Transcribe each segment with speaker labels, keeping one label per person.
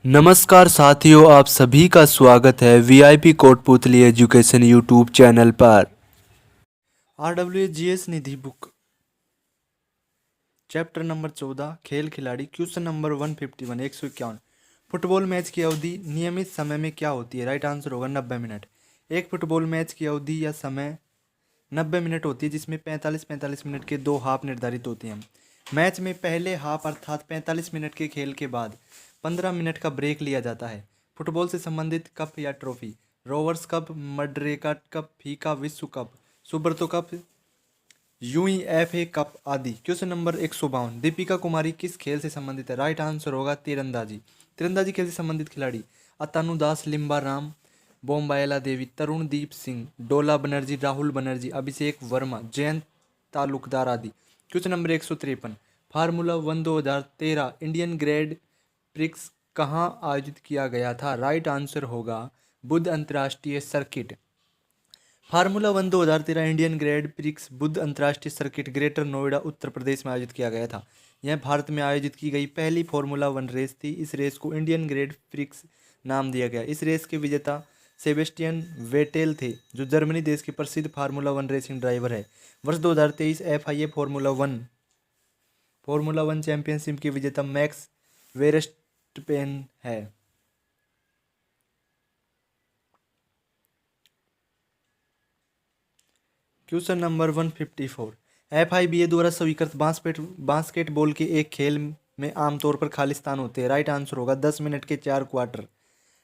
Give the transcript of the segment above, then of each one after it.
Speaker 1: नमस्कार साथियों, आप सभी का स्वागत है VIP Kotputli education YouTube channel पर। RWGS निधि बुक चैप्टर नंबर 14 खेल खिलाड़ी क्वेश्चन नंबर 151 151। फुटबॉल मैच की अवधि नियमित समय में क्या होती है? राइट आंसर होगा 90 मिनट। एक फुटबॉल मैच की अवधि या समय 90 मिनट होती है, जिसमें 45-45 मिनट के दो हाफ निर्धारित होते हैं। मैच में पहले हाफ अर्थात 45 मिनट के खेल के बाद 15 मिनट का ब्रेक लिया जाता है। फुटबॉल से संबंधित कप या ट्रॉफी: रोवर्स कप, मड्रेका कप, फीका विश्व cup, Subroto cup, UEFA cup आदि। Question number 152। दीपिका कुमारी किस खेल से संबंधित है? राइट आंसर होगा तीरंदाजी। तीरंदाजी खेल से संबंधित खिलाड़ी: अतानु दास, लिम्बा राम, बोम्बायला देवी, तरुणदीप सिंह, डोला बनर्जी, राहुल बनर्जी, अभिषेक वर्मा, जयंत तालुकदार आदि। Question number 153। Formula 1 2013 Indian grand prix कहाँ आयोजित किया गया था? राइट आंसर होगा बुद्ध अंतर्राष्ट्रीय circuit. Formula 1 2013 Indian grand prix Buddha अंतर्राष्ट्रीय सर्किट ग्रेटर नोएडा उत्तर प्रदेश में आयोजित किया गया था। यह भारत में आयोजित की गई पहली फार्मूला 1 रेस थी। इस रेस को इंडियन ग्रैंड प्रिक्स नाम दिया गया। इस रेस के विजेता सेबेस्टियन वेटेल थे, जो जर्मनी देश के प्रसिद्ध फार्मूला 1 रेसिंग ड्राइवर है। वर्ष 2023 FIA फार्मूला 1 चैंपियनशिप के विजेता मैक्स वेरस्टपेन है। Question number 154। FIBA द्वारा स्वीकृत बास्केटबॉल के एक खेल में आमतौर पर खाली स्थान होते हैं। राइट आंसर होगा 10 मिनट के 4 क्वार्टर।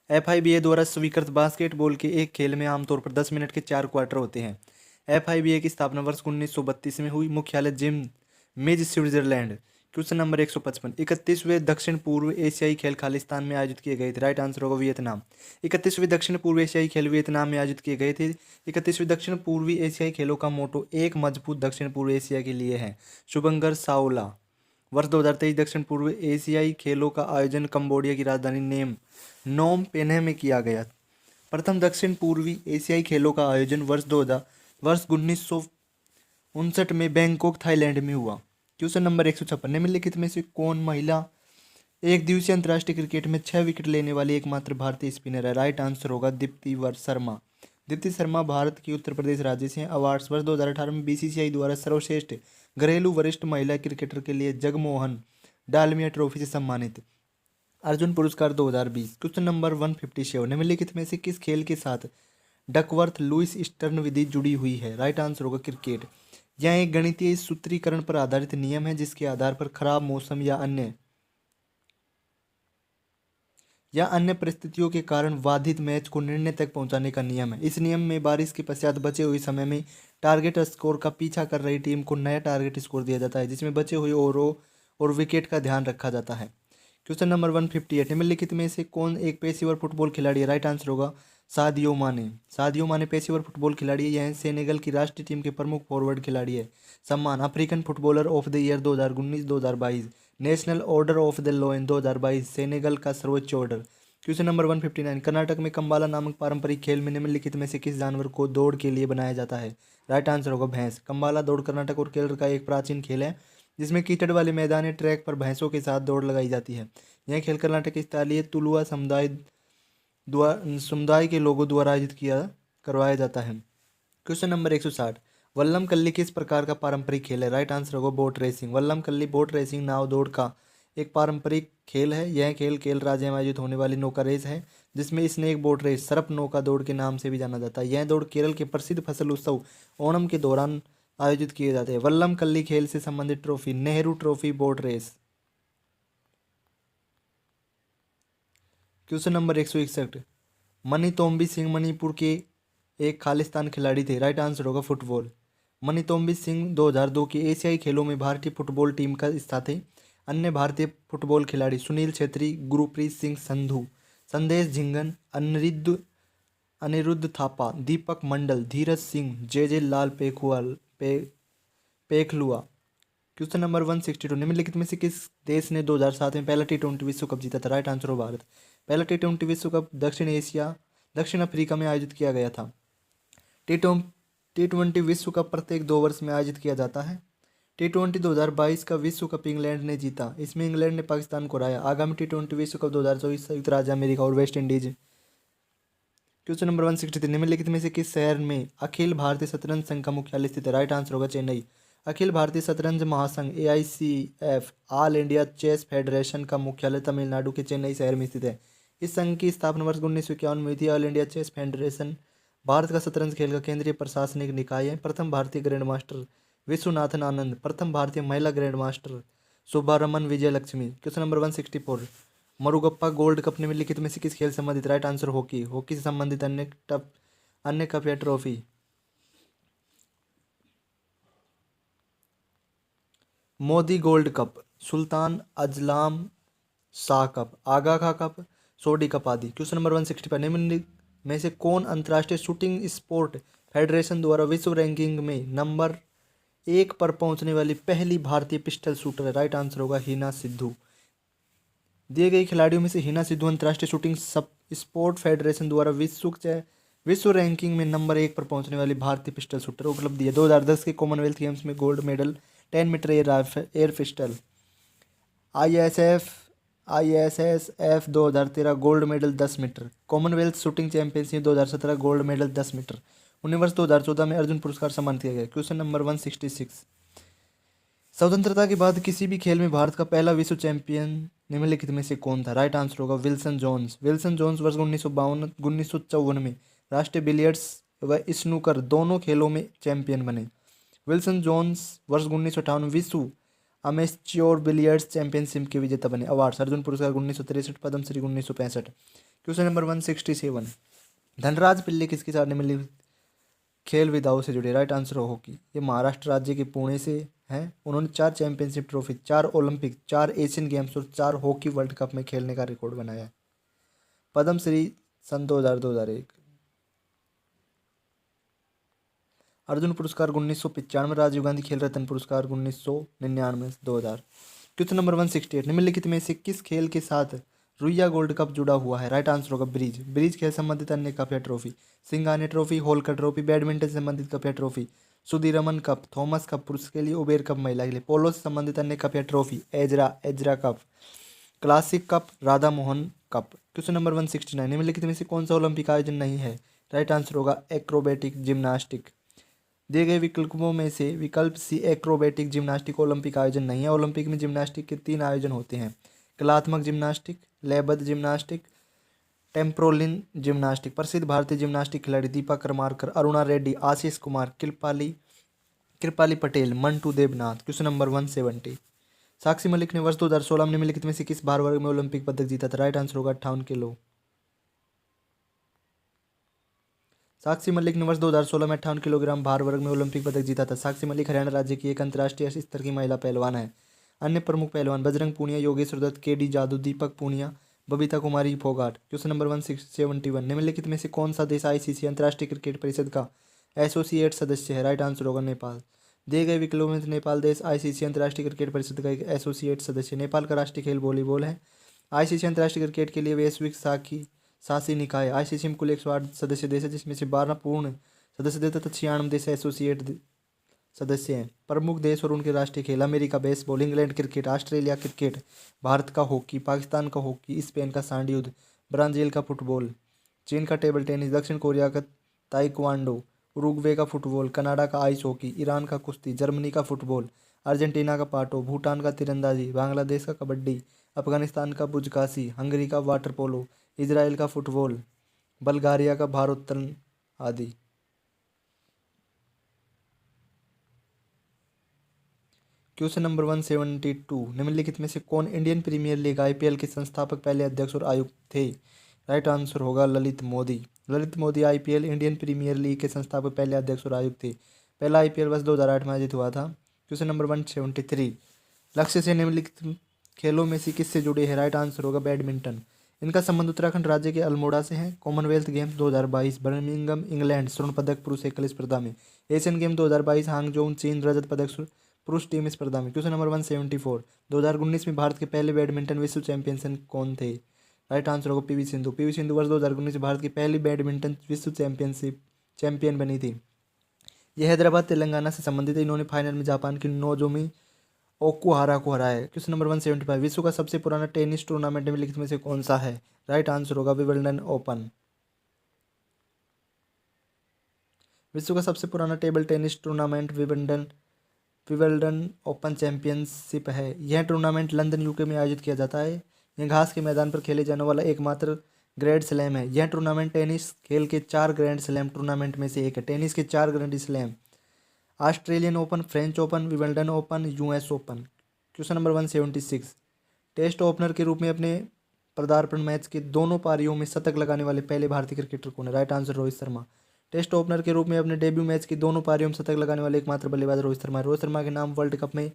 Speaker 1: FIBA द्वारा स्वीकृत बास्केटबॉल के एक खेल में आमतौर पर 10 मिनट के 4 क्वार्टर होते हैं। FIBA की स्थापना वर्ष 1932 में हुई। मुख्यालय जिम मिज, स्विट्जरलैंड। Question number 155। 31वें दक्षिण पूर्व एशियाई खेल खालिस्तान में आयोजित किए गए थे। राइट आंसर होगा वियतनाम। 31वें दक्षिण पूर्व एशियाई खेल वियतनाम में आयोजित किए गए थे। 31वें दक्षिण पूर्वी एशियाई खेलों का मोटो एक मजबूत दक्षिण पूर्व एशिया के लिए है। शुभंकर साओला। वर्ष 2023 दक्षिण पूर्व एशियाई खेलों का आयोजन कंबोडिया की राजधानी नोम पेन्ह में किया गया। प्रथम दक्षिण पूर्वी एशियाई खेलों का आयोजन वर्ष 1959 में बैंकॉक, थाईलैंड में हुआ। Question number 156। निम्नलिखित में से कौन महिला एक दिवसीय अंतर्राष्ट्रीय क्रिकेट में 6 विकेट लेने वाली एकमात्र भारतीय स्पिनर है? राइट आंसर होगा दीप्ति शर्मा। दीप्ति शर्मा भारत के उत्तर प्रदेश राज्य से हैं। अवार्ड्स: वर्ष 2018 में BCCI द्वारा सर्वश्रेष्ठ घरेलू वरिष्ठ महिला क्रिकेटर के लिए जगमोहन डालमिया ट्रॉफी से सम्मानित। अर्जुन पुरस्कार 2020। Question number 157। निम्नलिखित में से किस खेल के साथ डकवर्थ लुईस स्टर्न विधि जुड़ी हुई है? राइट आंसर होगा क्रिकेट। यह एक गणितीय सूत्रीकरण पर आधारित नियम है, जिसके आधार पर खराब मौसम या अन्य परिस्थितियों के कारण बाधित मैच को निर्णय तक पहुंचाने का नियम है। इस नियम में बारिश के पश्चात बचे हुए समय में टारगेट स्कोर का पीछा कर रही टीम को नया टारगेट स्कोर दिया जाता है, जिसमें बचे हुए ओवरों और विकेट का ध्यान रखा जाता है। Question number 158। निम्नलिखित में से कौन एक पेशेवर फुटबॉल खिलाड़ी है? राइट आंसर होगा सादियो माने। सादियो माने पेशेवर फुटबॉल खिलाड़ी है। यह सेनेगल की राष्ट्रीय टीम के प्रमुख फॉरवर्ड खिलाड़ी है। सम्मान: African footballer of the year 2019-2022, national order of the lion 2022, Senegal का सर्वोच्च ऑर्डर। Question number 159। कर्नाटक में कंबाला नामक पारंपरिक खेल में निम्नलिखित में से किस जानवर को दौड़ के लिए बनाया जाता है? राइट आंसर होगा भैंस। कंबाला दौड़ कर्नाटक और केरल का एक प्राचीन खेल है, जिसमें कीचड़ वाले मैदानी ट्रैक पर भैंसों के साथ दौड़ लगाई जाती है। यह खेल कर्नाटक के स्थानीय तुलुवा समुदाय के लोगों द्वारा आयोजित करवाया जाता है। Question number 160। वल्लम कल्ली किस प्रकार का पारंपरिक खेल है? राइट आंसर होगा बोट रेसिंग। वल्लम कल्ली बोट रेसिंग नाव दौड़ का एक पारंपरिक खेल है। यह खेल केरल राज्य में आयोजित होने वाली नौका रेस है, जिसमें स्नेक बोट रेस, सरप नौका दौड़ के नाम से भी जाना जाता है। यह दौड़ केरल के प्रसिद्ध फसल उत्सव ओणम के दौरान आयोजित किए जाते हैं। वल्लम कल्ली खेल से संबंधित trophy: Nehru trophy boat race. Question number 161। Manitombi Singh Manipur के एक खालिस्तान खिलाड़ी थे। राइट आंसर होगा फुटबॉल। मनीतोम्बी सिंह 2002 के एशियाई खेलों में भारतीय फुटबॉल टीम का हिस्सा थे। अन्य भारतीय फुटबॉल खिलाड़ी: सुनील छेत्री, गुरप्रीत सिंह संधू, संदेश झिंगन, अनिरुद्ध थापा, दीपक मंडल, धीरज सिंह, जे लाल पेखलुआ। Question number 162। निम्नलिखित में से किस देश ने 2007 में पहला T20 विश्व कप जीता था? राइट आंसर हो भारत। पहला T20 विश्व कप दक्षिण अफ्रीका में आयोजित किया गया था। T20 विश्व कप प्रत्येक 2 वर्ष में आयोजित किया जाता है। T20 2022 का विश्व कप इंग्लैंड ने जीता। इसमें इंग्लैंड ने पाकिस्तान को हराया। आगामी T20 विश्व कप 2024 संयुक्त राज्य अमेरिका और वेस्ट इंडीज। क्वेश्चन नंबर 163, निम्नलिखित में से किस शहर में अखिल भारतीय शतरंज संघ का मुख्यालय स्थित है? राइट आंसर होगा चेन्नई। अखिल भारतीय शतरंज महासंघ AICF all India chess federation का मुख्यालय तमिलनाडु के चेन्नई शहर में स्थित है। इस संघ की स्थापना वर्ष 1951 में हुई थी। All India chess federation Bharat का शतरंज खेल का केंद्रीय प्रशासनिक निकाय है। प्रथम भारतीय ग्रैंड मास्टर विश्वनाथन आनंद। प्रथम भारतीय महिला grand master Subbaraman Vijaya Lakshmi. Question number 164, Murugappa gold cup निम्नलिखित में से किस खेल से संबंधित? Right answer hockey. हॉकी से संबंधित अन्य कप या ट्रॉफी। मोदी गोल्ड कप, सुल्तान अजलाम शाह कप, आगा खा कप, सोडी कप आदि। क्वेश्चन नंबर 165, निम्न में से कौन अंतर्राष्ट्रीय शूटिंग स्पोर्ट फेडरेशन द्वारा विश्व रैंकिंग में नंबर 1 पर पहुंचने वाली पहली भारतीय पिस्टल शूटर है? राइट आंसर होगा हिना सिद्धू। दिए गए खिलाड़ियों में से हिना सिद्धू अंतर्राष्ट्रीय शूटिंग सब स्पोर्ट फेडरेशन द्वारा विश्व रैंकिंग में नंबर 1 पर पहुंचने वाली भारतीय पिस्टल शूटर उपलब्धि है। 2010 के कॉमनवेल्थ गेम्स में gold medal 10 metre air pistol. ISSF 2013 gold medal 10 metre. Commonwealth shooting championship 2017 gold medal 10 metre. 19 वर्ष 2014 में अर्जुन पुरस्कार सम्मानित किया गया। क्वेश्चन नंबर 166, स्वतंत्रता के बाद किसी भी खेल में भारत का पहला विश्व चैंपियन निम्नलिखित में से कौन था? राइट आंसर होगा विल्सन जोन्स। विल्सन जोन्स वर्ष 1954 में राष्ट्रीय बिलियर्ड्स व स्नूकर दोनों खेलों में चैंपियन बने। विल्सन जोन्स वर्ष 1958 विश्व अमेच्योर बिलियर्ड्स चैंपियनशिप के विजेता बने। अवार्ड्स, अर्जुन पुरस्कार 1963, पद्मश्री 1965। क्वेश्चन नंबर 167, धनराज पिल्ले किसके साथ निम्नलिखित खेल विधाओं से जुड़े? राइट आंसर हो हॉकी। ये महाराष्ट्र राज्य के पुणे से हैं। उन्होंने 4 championship trophy, 4 Olympic, 4 Asian games और 4 हॉकी वर्ल्ड कप में खेलने का रिकॉर्ड बनाया है। पद्मश्री सन 2000-2001। अर्जुन पुरस्कार 1995, राजीव गांधी खेल रत्न पुरस्कार 1999-2000। क्वेश्चन नंबर 168, निम्नलिखित में से किस खेल के साथ रुइया गोल्ड कप जुड़ा हुआ है? राइट आंसर होगा ब्रिज। ब्रिज खेल संबंधित अन्य कप या ट्रॉफी, सिंगाने ट्रॉफी, होलकर ट्रॉफी, बैडमिंटन से संबंधित कप या trophy, Sudirman cup, Thomas cup पुरुष के लिए, उबेर कप महिला के लिए। पोलो से संबंधित अन्य कप या trophy, Ezra cup, classic cup, Radha Mohan cup. Question number 169, निम्नलिखित में से कौन सा ओलंपिक आयोजन नहीं है? राइट आंसर होगा एक्रोबेटिक जिम्नास्टिक। दिए गए विकल्पों में से विकल्प सी एक्रोबेटिक जिम्नास्टिक ओलंपिक आयोजन नहीं है। ओलंपिक में जिम्नास्टिक के 3 आयोजन होते हैं, कलात्मक जिम्नास्टिक, लयबद्ध जिम्नास्टिक, टेम्पोलिन जिम्नास्टिक। प्रसिद्ध भारतीय जिम्नास्टिक खिलाड़ी दीपा करमारकर, अरुणा रेड्डी, आशीष कुमार, कृपाली पटेल, मंटू देवनाथ। क्वेश्चन नंबर 170, साक्षी मलिक ने वर्ष 2016 में निम्नलिखित में से किस भार वर्ग में ओलंपिक पदक जीता था? राइट आंसर होगा 58 किलो। साक्षी मलिक ने वर्ष 2016 में 58 किलोग्राम भार वर्ग में ओलंपिक पदक जीता था। साक्षी मलिक हरियाणा राज्य की एक अंतर्राष्ट्रीय स्तर की महिला पहलवान है। अन्य प्रमुख पहलवान बजरंग पूनिया, योगेश्वर दत्त, KD जादू, दीपक पूनिया, बबीता कुमारी फोगाट। क्वेश्चन नंबर 171, निम्नलिखित में से कौन सा देश ICC अंतर्राष्ट्रीय क्रिकेट परिषद का एसोसिएट सदस्य है? राइट आंसर होगा नेपाल। दिए गए विकल्पों में से नेपाल देश ICC अंतर्राष्ट्रीय क्रिकेट परिषद का एक एसोसिएट सदस्य। नेपाल का राष्ट्रीय खेल वॉलीबॉल है। ICC अंतर्राष्ट्रीय क्रिकेट के लिए वैश्विक शासी निकाय। ICC में कुल 108 सदस्य देश है, जिसमें से 12 पूर्ण सदस्य देश तथा 96 देश एसोसिएट सदस्य हैं। प्रमुख देश और उनके राष्ट्रीय खेल, America baseball, England cricket, Australia cricket, Bharat का हॉकी, पाकिस्तान का हॉकी, स्पेन का सांडयुद्ध, ब्राज़ील का फुटबॉल, चीन का टेबल टेनिस, दक्षिण कोरिया का ताइक्वांडो, उरुग्वे का फुटबॉल, कनाडा का आइस हॉकी, ईरान का कुश्ती, जर्मनी का फुटबॉल, अर्जेंटीना का पाटो, भूटान का तीरंदाजी, बांग्लादेश का कबड्डी, अफगानिस्तान का बुजकाशी, हंगरी का वाटर पोलो, इजराइल का फुटबॉल, बल्गारिया का भारोत्तोलन आदि। क्वेश्चन नंबर 172, निम्नलिखित में से कौन इंडियन प्रीमियर लीग IPL के संस्थापक, पहले अध्यक्ष और आयुक्त थे? राइट आंसर होगा Lalit Modi. Lalit Modi IPL Indian premier league के संस्थापक, पहले अध्यक्ष और आयुक्त थे। पहला IPL वर्ष 2008 में आयोजित हुआ था। क्वेश्चन नंबर 173, लक्ष्य से निम्नलिखित खेलों में से किससे जुड़े हैं? राइट आंसर होगा बैडमिंटन। इनका संबंध उत्तराखंड राज्य के अल्मोड़ा से है। कॉमनवेल्थ गेम्स 2022 बर्मिंघम इंग्लैंड, स्वर्ण पदक पुरुष एकल स्पर्धा में। एशियन गेम 2022 हांगजोउ चीन, रजत पदक पुरुष टीम स्पर्धा में। क्वेश्चन नंबर 174, 2019 में भारत के पहले बैडमिंटन विश्व चैंपियन कौन थे? राइट आंसर होगा PV सिंधु। PV सिंधु वर्ष 2019 में भारत की पहली बैडमिंटन विश्व चैंपियन बनी थी। ये हैदराबाद तेलंगाना से संबंधित है। इन्होंने फाइनल में जापान की नोजोमी ओकुहारा को हराया है। क्वेश्चन नंबर 175, विश्व का सबसे पुराना टेनिस टूर्नामेंट निम्नलिखित में से कौन सा है? राइट आंसर होगा विंबलडन ओपन। विश्व का सबसे पुराना table tennis tournament Wimbledon open championship है। यह टूर्नामेंट लंदन यूके में आयोजित किया जाता है। यह घास के मैदान पर खेले जाने वाला एकमात्र ग्रैंड स्लैम है। यह टूर्नामेंट टेनिस खेल के 4 ग्रैंड स्लैम टूर्नामेंट में से एक है। टेनिस के 4 grand slam: Australian open, French open, Wimbledon open, US open. Question number 176, test opener के रूप में अपने पदार्पण मैच के दोनों पारियों में शतक लगाने वाले पहले भारतीय क्रिकेटर कौन है? Right answer Rohit Sharma. Test opener के रूप में अपने डेब्यू मैच की दोनों पारियों में शतक लगाने वाले एकमात्र बल्लेबाज रोहित शर्मा है। रोहित शर्मा के नाम वर्ल्ड कप में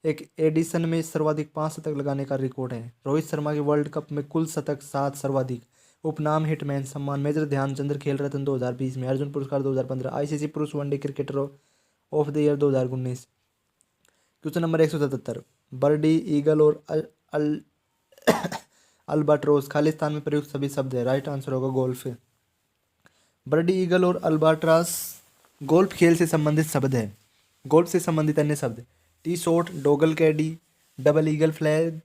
Speaker 1: एक एडिशन में सर्वाधिक 5 शतक लगाने का रिकॉर्ड है। रोहित शर्मा के वर्ल्ड कप में कुल शतक 7 सर्वाधिक। उपनाम हिटमैन, सम्मान मेजर ध्यानचंद्र खेल रत्न 2020 में, अर्जुन पुरस्कार 2015, आईसीसी पुरुष one day cricketer of the year 2019। Question number 177, birdie, eagle और अल्बाट्रोस खालिस्तान में प्रयुक्त सभी शब्द है। राइट आंसर होगा गोल्फ। बर्डी, ईगल और अल्बाट्रास गोल्फ खेल से संबंधित शब्द है। गोल्फ से संबंधित अन्य शब्द: tee shot, dogleg caddie, double eagle flag,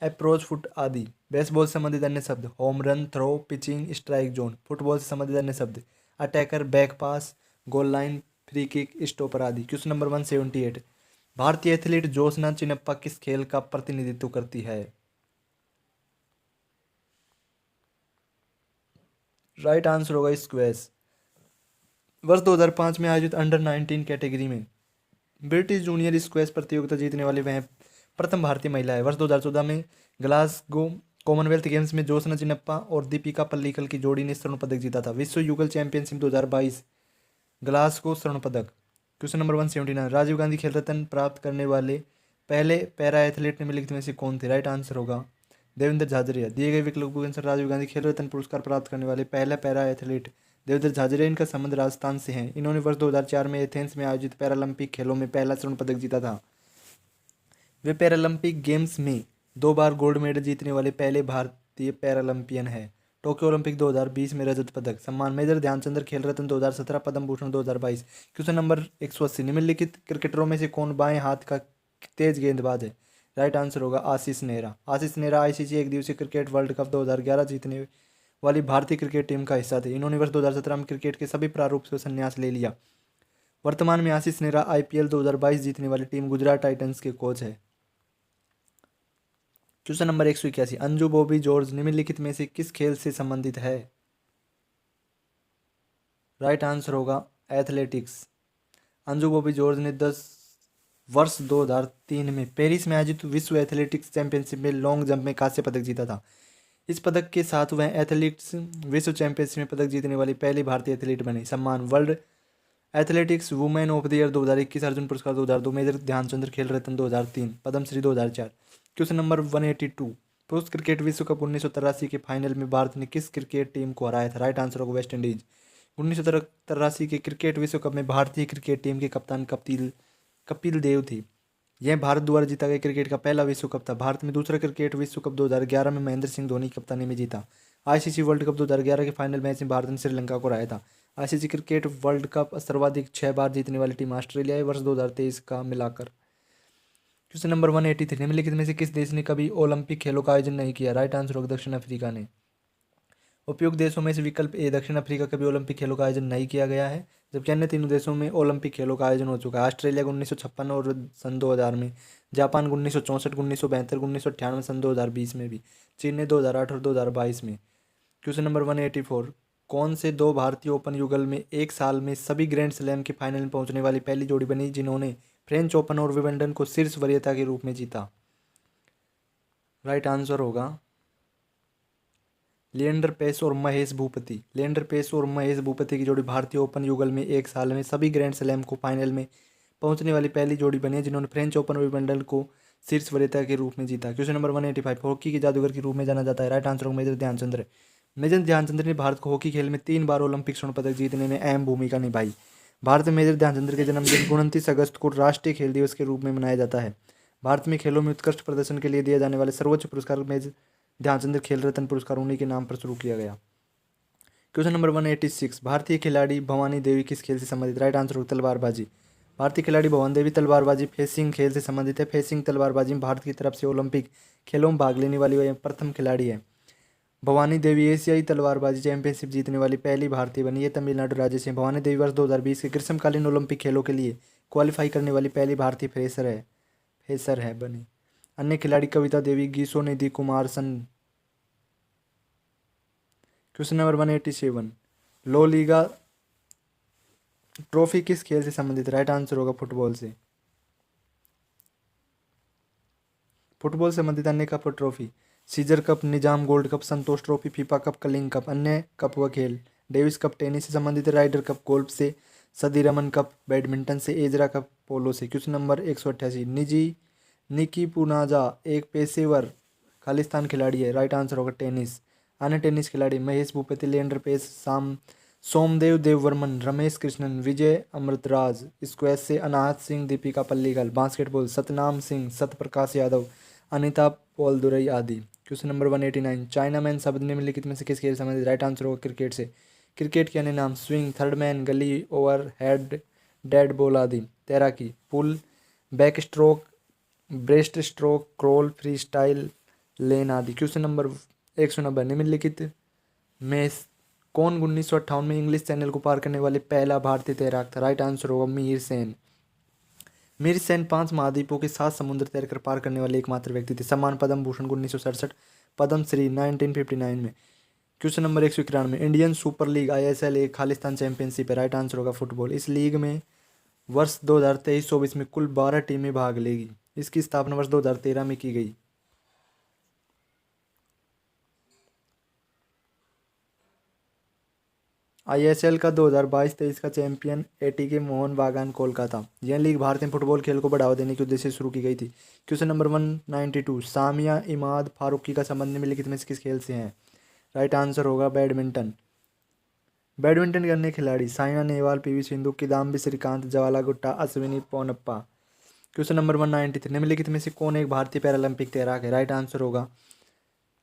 Speaker 1: approach foot आदि। बेसबॉल से संबंधित अन्य शब्द: home run, throw, pitching, strike zone. Football से संबंधित अन्य शब्द: attacker, back pass, goal line, free kick, stopper आदि। क्वेश्चन नंबर 178, भारतीय एथलीट जोशना चिनप्पा किस खेल का प्रतिनिधित्व करती है? राइट आंसर होगा स्क्वैश। वर्ष 2005 में आयोजित अंडर 19 कैटेगरी में ब्रिटिश जूनियर स्क्वैश प्रतियोगिता जीतने वाली वह प्रथम भारतीय महिला है। वर्ष 2014 में ग्लासगो कॉमनवेल्थ गेम्स में जोशना चिनप्पा और दीपिका पल्लिकल की जोड़ी ने स्वर्ण पदक जीता था। विश्व युगल चैंपियनशिप 2022 ग्लासगो स्वर्ण पदक। क्वेश्चन नंबर 179, राजीव गांधी खेल रत्न प्राप्त करने वाले पहले पैरा एथलीट निम्नलिखित में से कौन थे? राइट आंसर होगा देवेंद्र झाझरिया। दिए गए विकल्पों के अनुसार राजीव गांधी खेल रत्न पुरस्कार प्राप्त करने वाले पहला पैरा एथलीट देवेंद्र झाझरिया। इनका संबंध राजस्थान से है। इन्होंने वर्ष 2004 में एथेंस में आयोजित पैरालंपिक खेलों में पहला स्वर्ण पदक जीता था। वे पैरालंपिक गेम्स में 2 बार गोल्ड मेडल जीतने वाले पहले भारतीय पैरालंपियन है। टोक्यो ओलंपिक 2020 में रजत पदक। सम्मान मेजर ध्यानचंद्र खेल रत्न 2017, पद्म भूषण 2022। क्वेश्चन नंबर 180, निम्नलिखित क्रिकेटरों में से कौन बाएं हाथ का तेज गेंदबाज है? राइट आंसर होगा आशीष नेहरा। आशीष नेहरा आईसीसी एक दिवसीय क्रिकेट वर्ल्ड कप 2011 जीतने वाली भारतीय क्रिकेट टीम का हिस्सा थे। इन्होंने वर्ष 2017 में क्रिकेट के सभी प्रारूप से संन्यास ले लिया। वर्तमान में आशीष नेहरा आईपीएल 2022 जीतने वाली टीम गुजरात टाइटंस के कोच है। Question number 181, Anju Bobby George निम्नलिखित में से किस खेल से संबंधित है? राइट आंसर होगा एथलेटिक्स। अंजू बॉबी जॉर्ज ने वर्ष 2003 में पेरिस में आयोजित विश्व एथलेटिक्स चैंपियनशिप में लॉन्ग जंप में कांस्य पदक जीता था। इस पदक के साथ वह एथलेटिक्स विश्व चैंपियनशिप में पदक जीतने वाली पहली भारतीय एथलीट बनी। सम्मान world athletics women of the year 2021, Arjun पुरस्कार 2002, मेजर ध्यानचंद्र खेल रत्न 2003, पद्मश्री 2004। क्वेश्चन नंबर 182, पुरुष क्रिकेट विश्व कप 1983 के फाइनल में भारत ने किस क्रिकेट टीम को हराया था? राइट आंसर होगा वेस्ट इंडीज। 1983 के क्रिकेट विश्व कप में भारतीय क्रिकेट टीम के कप्तान कपिल देव थे। यह भारत द्वारा जीता गया क्रिकेट का पहला विश्व कप था। भारत में दूसरा क्रिकेट विश्व कप 2011 में महेंद्र सिंह धोनी की कप्तानी में जीता। आईसीसी वर्ल्ड कप 2011 के फाइनल मैच में भारत ने श्रीलंका को हराया था। आईसीसी क्रिकेट वर्ल्ड कप सर्वाधिक 6 बार जीतने वाली टीम ऑस्ट्रेलिया है, वर्ष 2023 का मिलाकर। क्वेश्चन नंबर 183, निम्नलिखित में से किस देश ने कभी ओलंपिक खेलों का आयोजन नहीं किया? राइट आंसर होगा दक्षिण अफ्रीका ने। उपयुक्त देशों में से विकल्प ए, दक्षिण अफ्रीका कभी ओलंपिक खेलों का आयोजन नहीं किया गया है, जबकि अन्य तीनों देशों में ओलंपिक खेलों का आयोजन हो चुका है। ऑस्ट्रेलिया को 1956 और सन 2000 में, जापान को 1964, 1972, 1998, सन 2020 में भी, चीन ने 2008 और 2022 में। क्वेश्चन नंबर 184, कौन से 2 भारतीय ओपन युगल में एक साल में सभी ग्रैंड स्लैम के फाइनल में पहुंचने वाली पहली जोड़ी बनी जिन्होंने फ्रेंच ओपन और विंबलडन को शीर्ष वरीयता के रूप में जीता? राइट आंसर होगा लिएंडर पेस और महेश भूपति। लिएंडर पेस और महेश भूपति की जोड़ी भारतीय ओपन युगल में एक साल में सभी ग्रैंड स्लैम को फाइनल में पहुंचने वाली पहली जोड़ी बनी है जिन्होंने फ्रेंच ओपन और विंबलडन को शीर्ष वरीयता के रूप में जीता। क्वेश्चन नंबर 185, हॉकी के जादूगर के रूप में जाना जाता है। राइट आंसर होगा मेजर ध्यानचंद्र। मेजर ध्यानचंद्र ने भारत को हॉकी खेल में 3 बार ओलंपिक स्वर्ण पदक जीतने में अहम भूमिका निभाई। भारत में मेजर ध्यानचंद्र के जन्मदिन 29 अगस्त को राष्ट्रीय खेल दिवस के रूप में मनाया जाता है। भारत में खेलों में उत्कृष्ट प्रदर्शन के लिए दिए जाने वाले सर्वोच्च पुरस्कार मेजर ध्यानचंद्र खेल रत्न पुरस्कार उन्हीं के नाम पर शुरू किया गया। क्वेश्चन नंबर 186, भारतीय खिलाड़ी भवानी देवी किस खेल से संबंधित? राइट आंसर होगा तलवारबाजी। भारतीय खिलाड़ी भवानी देवी तलवारबाजी फेसिंग खेल से संबंधित है। फेसिंग तलवारबाजी में भारत की तरफ से ओलंपिक खेलों में भाग लेने वाली वह प्रथम खिलाड़ी है। भवानी देवी एशियाई तलवारबाजी चैंपियनशिप जीतने वाली पहली भारतीय बनी है। तमिलनाडु राज्य से भवानी देवी वर्ष 2020 के ग्रीष्मकालीन ओलंपिक खेलों के लिए क्वालिफाई करने वाली पहली भारतीय फेसर है बनी। अन्य खिलाड़ी कविता देवी, गीसो निधि कुमार सन। Question number 187, La Liga trophy किस खेल से संबंधित? राइट आंसर होगा फुटबॉल से। फुटबॉल से संबंधित अन्य कप और ट्रॉफी: सीजर cup, Nizam gold cup, Santosh trophy, FIFA cup, Kalinga cup. अन्य कप व खेल: डेविस कप टेनिस से संबंधित है। राइडर कप गोल्फ से। सदी रमन कप बैडमिंटन से। एजरा कप पोलो से। क्वेश्चन नंबर 188, निकी पूनाजा एक पेशेवर खालिस्तान खिलाड़ी है। राइट आंसर होगा टेनिस। अन्य टेनिस खिलाड़ी: महेश भूपति, लिएंडर पेस, सोमदेव देववर्मन, रमेश कृष्णन, विजय अमृतराज। स्क्वैश से अनाहत सिंह, दीपिका पल्लीकल। बास्केटबॉल: सतनाम सिंह, सत्यप्रकाश यादव, अनिता पोलदुरई आदि। क्वेश्चन नंबर 189, चाइना मैन शब्द निम्नलिखित में से किस खेल से संबंधित? राइट आंसर होगा क्रिकेट से। क्रिकेट के अन्य नाम: swing, third man, gully, over, head, dead ball आदि। तैराकी: pool, back stroke, breast stroke, crawl, free style, lane आदि। क्वेश्चन नंबर 190, निम्नलिखित में कौन 1958 में इंग्लिश चैनल को पार करने वाले पहला भारतीय तैराक था? राइट आंसर होगा मीर सेन। मीर सेन 5 महाद्वीपों के 7 समुद्र तैरकर पार करने वाले एकमात्र व्यक्ति थे। सम्मान पद्म भूषण को 1967, पद्म श्री 1959 में। Question number 191, Indian super league ISL एक खालिस्तान चैंपियनशिप है। राइट आंसर होगा फुटबॉल। इस लीग में वर्ष 2023-24 में कुल 12 टीमें भाग लेगी। इसकी स्थापना वर्ष 2013 में की गई। ISL का 2022-23 का चैंपियन ATK मोहन बागान कोलकाता। यह लीग भारतीय फुटबॉल खेल को बढ़ावा देने के उद्देश्य से शुरू की गई थी। क्वेश्चन नंबर 192, सामिया इमाद फारूकी का संबंध निम्नलिखित में से किस खेल से है? राइट आंसर होगा बैडमिंटन। बैडमिंटन के अन्य खिलाड़ी: साइना नेहवाल, PV सिंधु, किदाम्बी श्रीकांत, ज्वाला गुट्टा, अश्विनी पोनप्पा। क्वेश्चन नंबर 193, निम्नलिखित में से कौन एक भारतीय पैरालंपिक तैराक है? राइट आंसर होगा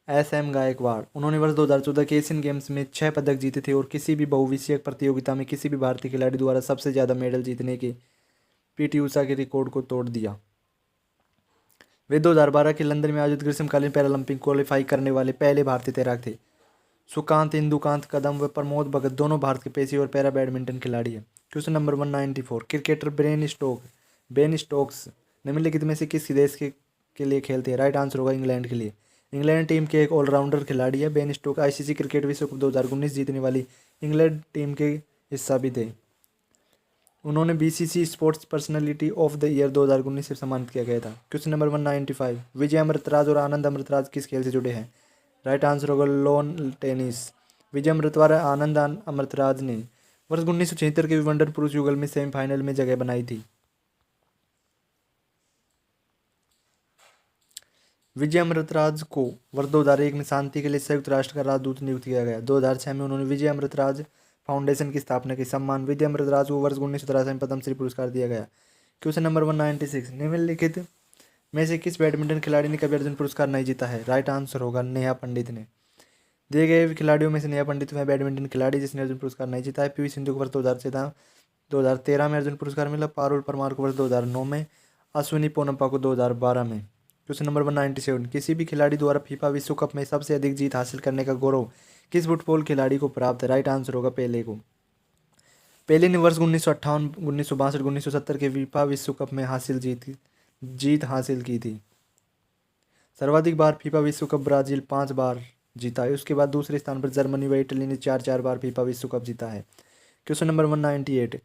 Speaker 1: SM गायकवाड़। उन्होंने वर्ष 2014 के एशियन गेम्स में 6 पदक जीते थे और किसी भी बहुविषयक प्रतियोगिता में किसी भी भारतीय खिलाड़ी द्वारा सबसे ज़्यादा मेडल जीतने के PT ऊषा के रिकॉर्ड को तोड़ दिया। वे 2012 के लंदन में आयोजित ग्रीष्मकालीन पैरालंपिक क्वालिफाई करने वाले पहले भारतीय तैराक थे। सुकांत इंदुकांत कदम व प्रमोद भगत दोनों भारत के पेशेवर पैरा बैडमिंटन खिलाड़ी हैं। Question number 194, cricketer Ben Stokes निम्नलिखित में से किस देश के लिए खेलते हैं? राइट आंसर होगा इंग्लैंड के लिए। इंग्लैंड टीम के एक ऑलराउंडर खिलाड़ी है। बेन स्टोक ICC क्रिकेट विश्व कप 2019 जीतने वाली इंग्लैंड टीम के हिस्सा भी थे। उन्होंने BCC sports personality of the year 2019 से सम्मानित किया गया था। क्वेश्चन नंबर 195, विजय अमृतराज और आनंद अमृतराज किस खेल से जुड़े हैं? राइट आंसर होगा लॉन टेनिस। विजय अमृतराज आनंद अमृतराज ने वर्ष 1976 के विंबलडन पुरुष युगल में सेमीफाइनल में जगह बनाई थी। विजय अमृतराज को वर्ष 2001 में शांति के लिए संयुक्त राष्ट्र का राजदूत नियुक्त किया गया। 2006 में उन्होंने विजय अमृतराज फाउंडेशन की स्थापना की। सम्मान: विजय अमृतराज को वर्ष 1983 में पद्मश्री पुरस्कार दिया गया। क्वेश्चन नंबर 196, निम्नलिखित में से किस बैडमिंटन खिलाड़ी ने कभी अर्जुन पुरस्कार नहीं जीता है? राइट आंसर होगा नेहा पंडित ने। दिए गए खिलाड़ियों में से नेहा पंडित वह बैडमिंटन खिलाड़ी जिसने अर्जुन पुरस्कार नहीं जीता है। PV सिंधु को वर्ष 2013 में अर्जुन पुरस्कार मिला। पारुल परमार को वर्ष 2009 में, अश्विनी पोनप्पा को 2012 में। क्वेश्चन नंबर 197, किसी भी खिलाड़ी द्वारा फीफा विश्व कप में सबसे अधिक जीत हासिल करने का गौरव किस फुटबॉल खिलाड़ी को प्राप्त है? राइट आंसर होगा पेले को। पेले ने वर्ष 1958, 1962, 1970 के फीफा विश्व कप में जीत हासिल की थी। सर्वाधिक बार फीफा विश्व कप ब्राजील 5 बार जीता है। उसके बाद दूसरे स्थान पर जर्मनी व इटली ने 4 बार फीफा विश्व कप जीता है। क्वेश्चन नंबर 198,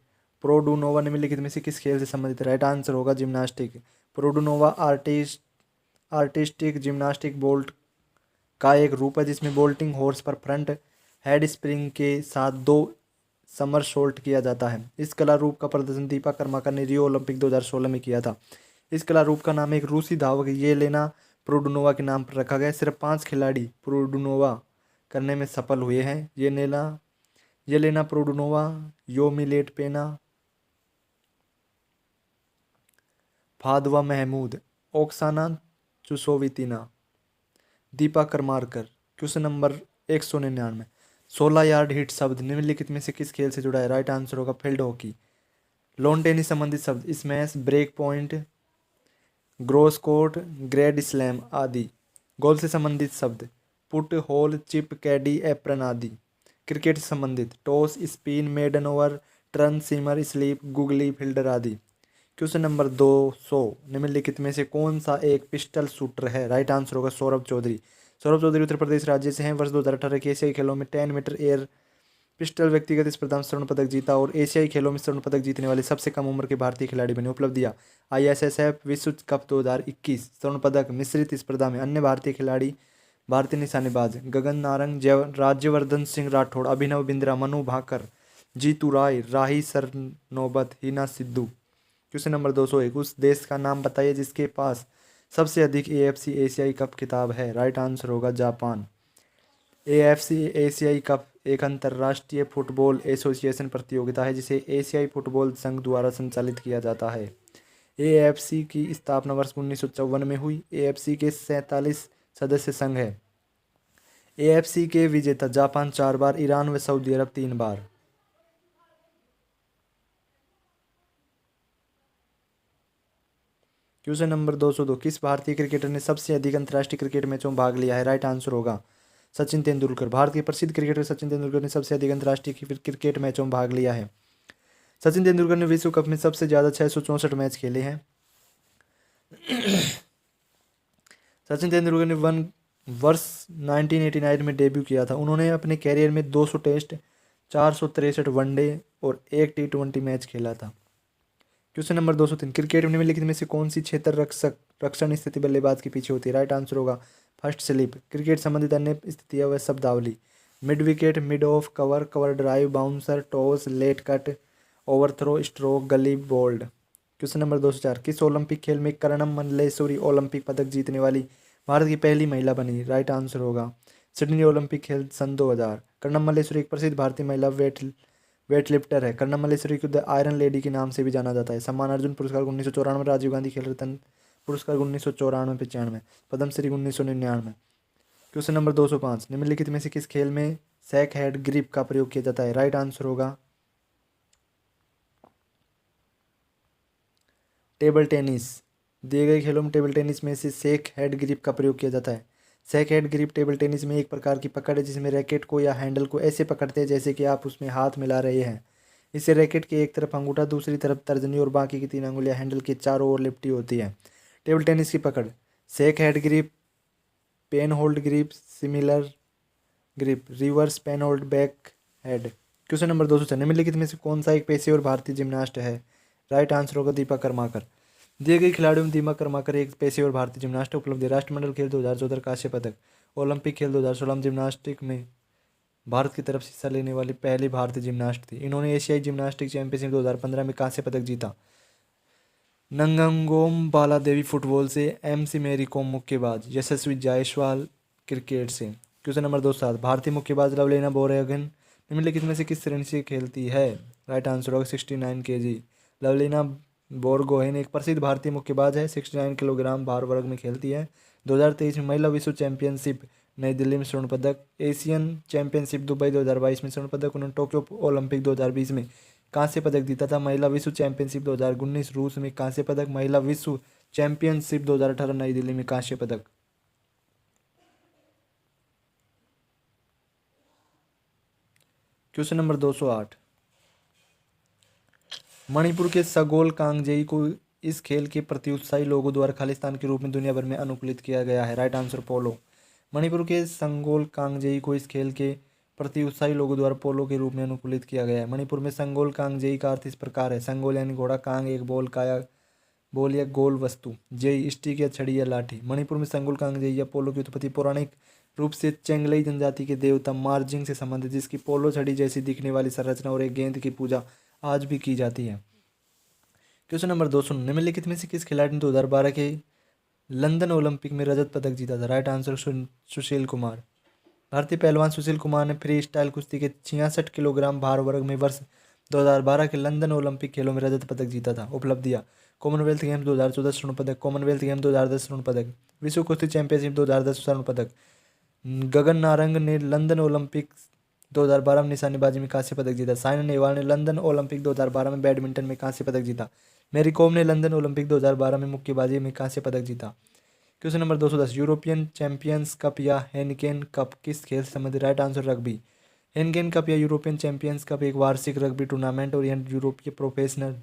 Speaker 1: प्रोडुनोवा निम्नलिखित में से किस खेल से संबंधित है? राइट आंसर होगा gymnastic. Produnova artistic gymnastic bolt का एक रूप है जिसमें बोल्टिंग हॉर्स पर फ्रंट हेड स्प्रिंग के साथ 2 समरसोल्ट किया जाता है। इस कला रूप का प्रदर्शन दीपा कर्माकर ने रियो ओलंपिक 2016 में किया था। इस कला रूप का नाम एक रूसी धावक येलेना प्रोडुनोवा के नाम पर रखा गया। सिर्फ 5 खिलाड़ी प्रोडुनोवा करने में सफल हुए हैं। Yelena Produnova, Yamilet Peña, Fadwa Mahmoud, Oksana Chusovitina, Dipa Karmakar. Question number 199, 16 yard hit शब्द निम्नलिखित में से किस खेल से जुड़ा है? राइट आंसर होगा फील्ड हॉकी। लॉन टेनिस संबंधित शब्द smash, break point, grass court, grand slam आदि। गोल से संबंधित शब्द putt, hole, chip, caddie, apron आदि। क्रिकेट से संबंधित toss, spin, maiden over, turn, seamer, slip, googly, fielder आदि। क्वेश्चन नंबर 200 निम्नलिखित में से कौन सा एक पिस्टल शूटर है? राइट आंसर होगा सौरभ चौधरी। सौरभ चौधरी उत्तर प्रदेश राज्य से हैं। वर्ष 2018 के एशियाई खेलों में 10 मीटर एयर पिस्टल व्यक्तिगत स्पर्धा में स्वर्ण पदक जीता और एशियाई खेलों में स्वर्ण पदक जीतने वाले सबसे कम उम्र के भारतीय खिलाड़ी बने। उपलब्धियां ISSF विश्व कप 2021 स्वर्ण पदक, मिश्रित स्पर्धा में अन्य भारतीय खिलाड़ी भारतीय निशानेबाज गगन नारंग, राज्यवर्धन सिंह राठौड़, अभिनव बिंद्रा, मनु भाकर, जीतू राय, राही सरनोबत, हिना सिद्धू। क्वेश्चन नंबर 201 उस देश का नाम बताइए जिसके पास सबसे अधिक AFC एशियाई कप खिताब है? राइट आंसर होगा जापान। AFC एशियाई कप एक अंतर्राष्ट्रीय फुटबॉल एसोसिएशन प्रतियोगिता है जिसे एशियाई फुटबॉल संघ द्वारा संचालित किया जाता है। AFC की स्थापना वर्ष 1954 में हुई। AFC के 47 सदस्य संघ है। AFC के विजेता जापान 4 बार, ईरान व सऊदी अरब 3 बार। क्वेश्चन नंबर 202 किस भारतीय क्रिकेटर ने सबसे अधिक अंतर्राष्ट्रीय क्रिकेट मैचों में भाग लिया है? राइट आंसर होगा सचिन तेंदुलकर। भारत के प्रसिद्ध क्रिकेटर सचिन तेंदुलकर ने सबसे अधिक अंतर्राष्ट्रीय क्रिकेट मैचों में भाग लिया है। सचिन तेंदुलकर ने विश्व कप में सबसे ज़्यादा 664 मैच खेले हैं। सचिन तेंदुलकर ने वर्ष 1989 में डेब्यू किया था। उन्होंने अपने कैरियर में 200 टेस्ट, 463 वनडे और 1 T20 मैच खेला था। क्वेश्चन नंबर 203 क्रिकेट में निम्नलिखित में से कौन सी क्षेत्र रक्षण स्थिति बल्लेबाज के पीछे होती है? राइट आंसर होगा फर्स्ट स्लिप। क्रिकेट संबंधित अन्य स्थितियां व शब्दावली mid wicket, mid off, cover, cover drive, bouncer, toss, late cut, overthrow, stroke, gully, bowled. Question number 204 किस ओलंपिक खेल में कर्णम मल्लेश्वरी ओलंपिक पदक जीतने वाली भारत की पहली महिला बनी? राइट आंसर होगा सिडनी ओलंपिक खेल सन 2000। कर्णम मल्लेश्वरी एक प्रसिद्ध भारतीय महिला वेटलिफ्टर है। कर्णम मल्लेश्वरी को द आयरन लेडी के नाम से भी जाना जाता है। सम्मान अर्जुन पुरस्कार 1994, राजीव गांधी खेल रत्न पुरस्कार 1994-95, पद्मश्री 1999। क्वेश्चन नंबर 205 निम्नलिखित में से किस खेल में सैक हेड ग्रिप का प्रयोग किया जाता है? राइट आंसर होगा टेबल टेनिस। दिए गए खेलों में टेबल टेनिस में से सैक हेड ग्रिप का प्रयोग किया जाता है। Shakehand grip table tennis में एक प्रकार की पकड़ है जिसमें रैकेट को या हैंडल को ऐसे पकड़ते हैं जैसे कि आप उसमें हाथ मिला रहे हैं। इससे रैकेट के एक तरफ अंगूठा, दूसरी तरफ तर्जनी और बाकी की 3 अंगुलियां हैंडल के चारों ओर लिपटी होती है। टेबल टेनिस की पकड़ shakehand grip, pen hold grip, Seemiller grip, reverse pen hold, back head. Question number 206 निम्नलिखित में से कौन सा एक पेशेवर भारतीय जिम्नास्ट है? राइट आंसर होगा दीपक कर्माकर। दिए गए खिलाड़ियों में दीपक कर्माकर एक पेशेवर भारतीय जिम्नास्ट उपलब्ध है। राष्ट्रमंडल खेल 2014 कांस्य पदक, ओलंपिक खेल 2016 में जिम्नास्टिक में भारत की तरफ से हिस्सा लेने वाली पहली भारतीय जिम्नास्ट थी। इन्होंने एशियाई जिम्नास्टिक चैंपियनशिप 2015 में कांस्य पदक जीता। नंगंगोम बालादेवी फुटबॉल से, MC मेरी कॉम मुक्केबाज, यशस्वी जायसवाल क्रिकेट से। क्वेश्चन नंबर 207 भारतीय मुक्केबाज लवलीना बोरगोहेन निम्नलिखित में से किस श्रेणी से खेलती है? राइट आंसर होगा 69 kg। लवलीना बोरगोहेन एक प्रसिद्ध भारतीय मुक्केबाज है। 69 किलोग्राम भार वर्ग में खेलती है। 2023 में महिला विश्व चैंपियनशिप नई दिल्ली में स्वर्ण पदक, एशियन चैंपियनशिप दुबई 2022 में स्वर्ण पदक, उन्होंने टोक्यो ओलंपिक 2020 में कांस्य पदक जीता था। महिला विश्व चैंपियनशिप 2019 रूस में कांस्य पदक, महिला विश्व चैंपियनशिप 2018 नई दिल्ली में कांस्य पदक। क्वेश्चन नंबर 208 मणिपुर के सगोल कांगजेई को इस खेल के प्रति उत्साही लोगों द्वारा खालिस्तान के रूप में दुनिया भर में अनुकूलित किया गया है। राइट आंसर पोलो। मणिपुर के संगोल कांगजेई को इस खेल के प्रति उत्साही लोगों द्वारा पोलो के रूप में अनुकूलित किया गया है। मणिपुर में संगोल कांगजेई का अर्थ इस प्रकार है। संगोल यानी घोड़ा, कांग एक बोल या गोल वस्तु, जेई स्टिक या छड़ी या लाठी। मणिपुर में संगोल कांगजेई या पोलो की उत्पत्ति पौराणिक रूप से चेंगलई जनजाति के देवता मार्जिंग से संबंधित, जिसकी पोलो छड़ी जैसी दिखने वाली संरचना और एक गेंद की पूजा आज भी की जाती है। क्वेश्चन नंबर 200 निम्नलिखित में से किस खिलाड़ी ने 2012 के लंदन ओलंपिक में रजत पदक जीता था? Right answer Sushil Kumar. भारतीय पहलवान सुशील कुमार ने फ्री स्टाइल कुश्ती के 66 किलोग्राम भार वर्ग में वर्ष 2012 के लंदन ओलंपिक खेलों में रजत पदक जीता था। उपलब्धियां कॉमनवेल्थ गेम्स 2014 स्वर्ण पदक, कॉमनवेल्थ गेम 2010 स्वर्ण पदक, विश्व कुश्ती चैंपियनशिप 2010 स्वर्ण पदक। गगन नारंग ने लंदन ओलंपिक 2012 में निशानेबाजी में कांस्य पदक जीता। साइना नेहवाल ने लंदन ओलंपिक 2012 में बैडमिंटन में कांस्य पदक जीता। मैरी कॉम ने लंदन ओलंपिक 2012 में मुक्केबाजी में कांस्य पदक जीता। Question number 210, European champions cup या हेनिकेन कप किस खेल से संबंधित? Right answer rugby. Heineken cup या यूरोपियन चैंपियंस कप एक वार्षिक रग्बी टूर्नामेंट और यह यूरोपीय प्रोफेशनल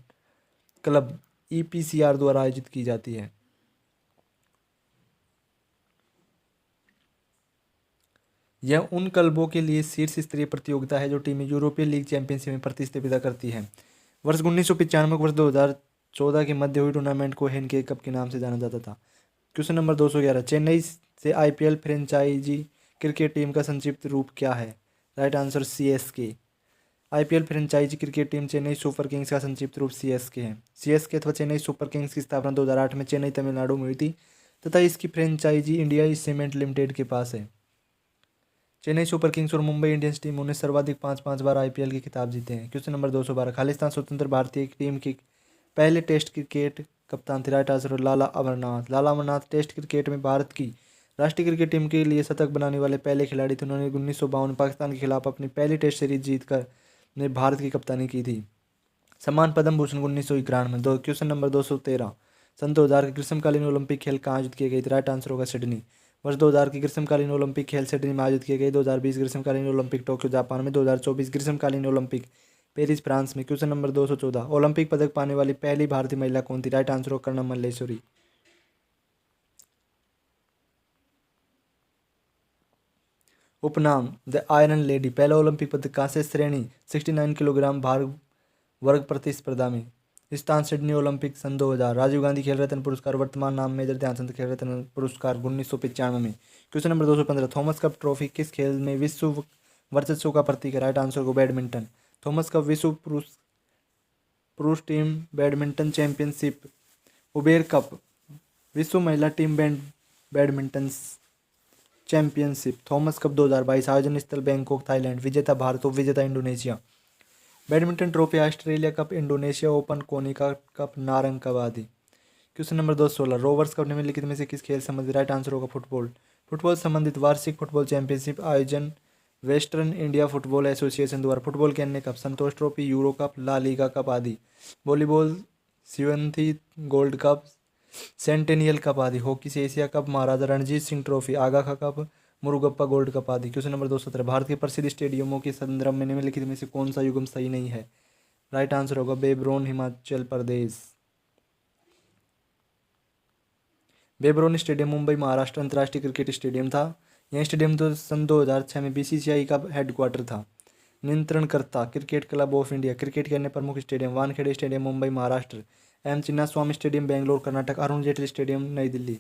Speaker 1: क्लब ईपीसीआर द्वारा आयोजित की जाती है। यह उन क्लबों के लिए शीर्ष स्तरीय प्रतियोगिता है जो टीमें यूरोपीय लीग चैंपियनशिप में प्रतिस्पर्धा करती हैं। वर्ष 1995 वर्ष 2014 के मध्य हुई टूर्नामेंट को हेनिकेन कप के नाम से जाना जाता था। क्वेश्चन नंबर 211, चेन्नई से आईपीएल फ्रेंचाइजी क्रिकेट टीम का संक्षिप्त रूप क्या है? Right answer CSK. IPL franchise cricket team Chennai super kings का संक्षिप्त रूप सीएसके है। सीएसके अथवा चेन्नई सुपर किंग्स की स्थापना 2008 में चेन्नई तमिलनाडु में हुई थी तथा इसकी फ्रेंचाइजी इंडिया सीमेंट लिमिटेड के पास है। चेन्नई सुपर किंग्स और मुंबई इंडियंस टीमों ने सर्वाधिक 5 बार आईपीएल के खिताब जीते हैं। क्वेश्चन नंबर 212, खालिस्तान स्वतंत्र भारतीय टीम की पहले टेस्ट क्रिकेट कप्तान थे? राइट आंसर लाला अमरनाथ। लाला अमरनाथ टेस्ट क्रिकेट में भारत की राष्ट्रीय क्रिकेट टीम के लिए शतक बनाने वाले पहले खिलाड़ी थे। उन्होंने 1952 पाकिस्तान के खिलाफ अपनी पहली टेस्ट सीरीज जीतकर ने भारत की कप्तानी की थी। सम्मान पद्म भूषण 1991 में। क्वेश्चन नंबर 213, सन 2000 के ग्रीष्मकालीन ओलंपिक खेल कहाँ आयोजित किए गए थे? राइट आंसर होगा सिडनी। वर्ष 2000 के ग्रीष्मकालीन ओलंपिक खेल सिडनी में आयोजित किए गए। 2020 ग्रीष्मकालीन ओलंपिक टोक्यो जापान में। 2024 ग्रीष्मकालीन ओलंपिक पेरिस फ्रांस में। क्वेश्चन नंबर 214, ओलंपिक पदक पाने वाली पहली भारतीय महिला कौन थी? राइट आंसर होगा कर्णम मल्लेश्वरी। उपनाम द आयरन लेडी। पहला ओलंपिक पदक कांस्य श्रेणी 69 किलोग्राम भार वर्ग प्रतिस्पर्धा में। स्थान सिडनी ओलंपिक सन 2000। राजीव गांधी खेल रत्न पुरस्कार वर्तमान नाम मेजर ध्यानचंद खेल रत्न पुरस्कार 1995 में। Question number 215, Thomas cup trophy किस खेल में विश्व वर्चस्व का प्रतीक है? राइट आंसर को बैडमिंटन। थॉमस कप विश्व पुरुष team badminton championship. Uber cup विश्व महिला team badminton championship. Thomas cup 2022। आयोजन स्थल बैंकॉक थाईलैंड। विजेता भारत, उपविजेता Indonesia. Badminton trophy Australia cup, Indonesia open, Konica cup, Narang cup आदि। क्वेश्चन नंबर 216, रोवर्स कप निम्नलिखित में से किस खेल संबंधित? राइट आंसर होगा फुटबॉल। फुटबॉल संबंधित वार्षिक फुटबॉल चैंपियनशिप आयोजन वेस्टर्न इंडिया फुटबॉल एसोसिएशन द्वारा। फुटबॉल के अन्य cup Santosh trophy, euro cup, La Liga cup आदि। Volleyball Sivanthi gold cup, centennial cup आदि। हॉकी से Asia cup, Maharaja Ranjit Singh trophy, Aga cup, Murugappa gold cup आदि। क्वेश्चन नंबर 217, भारत के प्रसिद्ध स्टेडियमों के संदर्भ में निम्नलिखित में से कौन सा युग्म सही नहीं है? राइट आंसर होगा बेब्रोन, हिमाचल प्रदेश। बेब्रोन स्टेडियम मुंबई महाराष्ट्र अंतर्राष्ट्रीय क्रिकेट स्टेडियम था। यह स्टेडियम सन 2006 में बीसीसीआई का हेडक्वार्टर था। नियंत्रणकर्ता cricket club of India. Cricket के अन्य प्रमुख stadium Wankhede stadium Mumbai Maharashtra, M Chinnaswamy stadium Bangalore Karnataka, Arun Jaitley stadium New Delhi.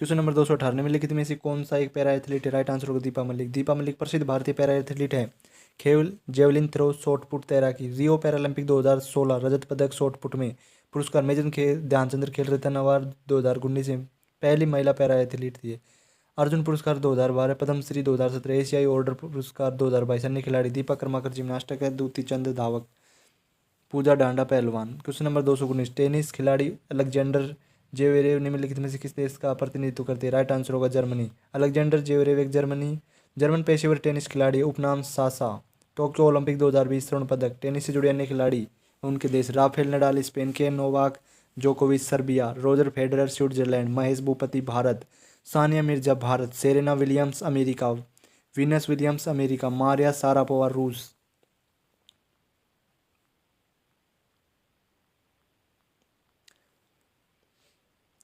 Speaker 1: Question number 218, निम्नलिखित में से कौन सा एक पैरा एथलीट है? राइट आंसर होगा दीपा मलिक। दीपा मलिक प्रसिद्ध भारतीय पैरा एथलीट है। खेल जेवलिन थ्रो, शॉट पुट, तैराकी। रियो पैरालंपिक 2016 रजत पदक शॉट पुट में। पुरस्कार मेजर ध्यानचंद्र खेल रत्न अवार्ड 2019 में पहली महिला पैरा एथलीट थी। अर्जुन पुरस्कार 2012, पद्मश्री 2017, एशियाई ऑर्डर पुरस्कार 2022। अन्य खिलाड़ी दीपा कर्माकर जिम्नास्टिक है, दूती चंद धावक, पूजा डांडा पहलवान। क्वेश्चन नंबर 219, टेनिस खिलाड़ी अलेक्जेंडर जेवेरेव निम्नलिखित में से किस देश का प्रतिनिधित्व करते हैं? राइट आंसर होगा जर्मनी। अलेक्जेंडर जेवेरेव एक जर्मन पेशेवर टेनिस खिलाड़ी। उपनाम सासा। टोक्यो ओलंपिक 2020 स्वर्ण पदक। टेनिस से जुड़े अन्य खिलाड़ी उनके देश। राफेल नडाल स्पेन के, नोवाक जोकोविच Serbia, Roger Federer Switzerland, Mahesh Bhupathi Bharat, Sania Mirza Bharat, Serena Williams America, Venus Williams America, Maria Sharapova रूस।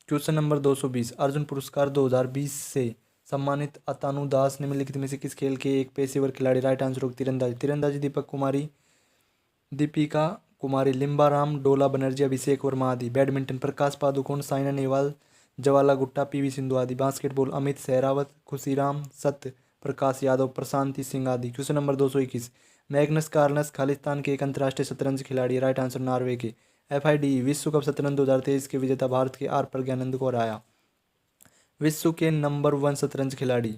Speaker 1: क्वेश्चन नंबर 220, अर्जुन पुरस्कार 2020 से सम्मानित अतानु दास निम्नलिखित में से किस खेल के एक पेशेवर खिलाड़ी? राइट आंसर होगा तीरंदाजी। तीरंदाजी दीपक कुमारी, दीपिका कुमारी, लिम्बाराम, डोला बनर्जी, अभिषेक वर्मा आदि। बैडमिंटन प्रकाश पादुकोण, साइना नेहवाल, जवाला गुट्टा, पीवी सिंधु आदि। बास्केटबॉल अमित सहरावत, खुशीराम, सत्य प्रकाश यादव, प्रशांति सिंह आदि। Question number 221, Magnus Carlsen Khalistan के एक अंतर्राष्ट्रीय शतरंज खिलाड़ी। राइट आंसर नॉर्वे के। FIDE विश्व कप शतरंज 2023 के विजेता भारत के आर प्रज्ञानंद को हराया। विश्व के नंबर 1 शतरंज खिलाड़ी।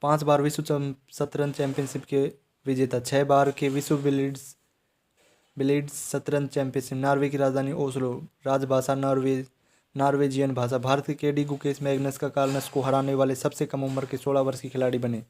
Speaker 1: 5 बार विश्व शतरंज चैंपियनशिप के विजेता। 6 बार के विश्व बिलियर्ड्स शतरंज चैंपियनशिप। नॉर्वे की राजधानी ओस्लो। राजभाषा नॉर्वेजियन भाषा। भारत के KD गुकेश मैग्नस का कार्लस को हराने वाले सबसे कम उम्र के 16 वर्ष के खिलाड़ी बने।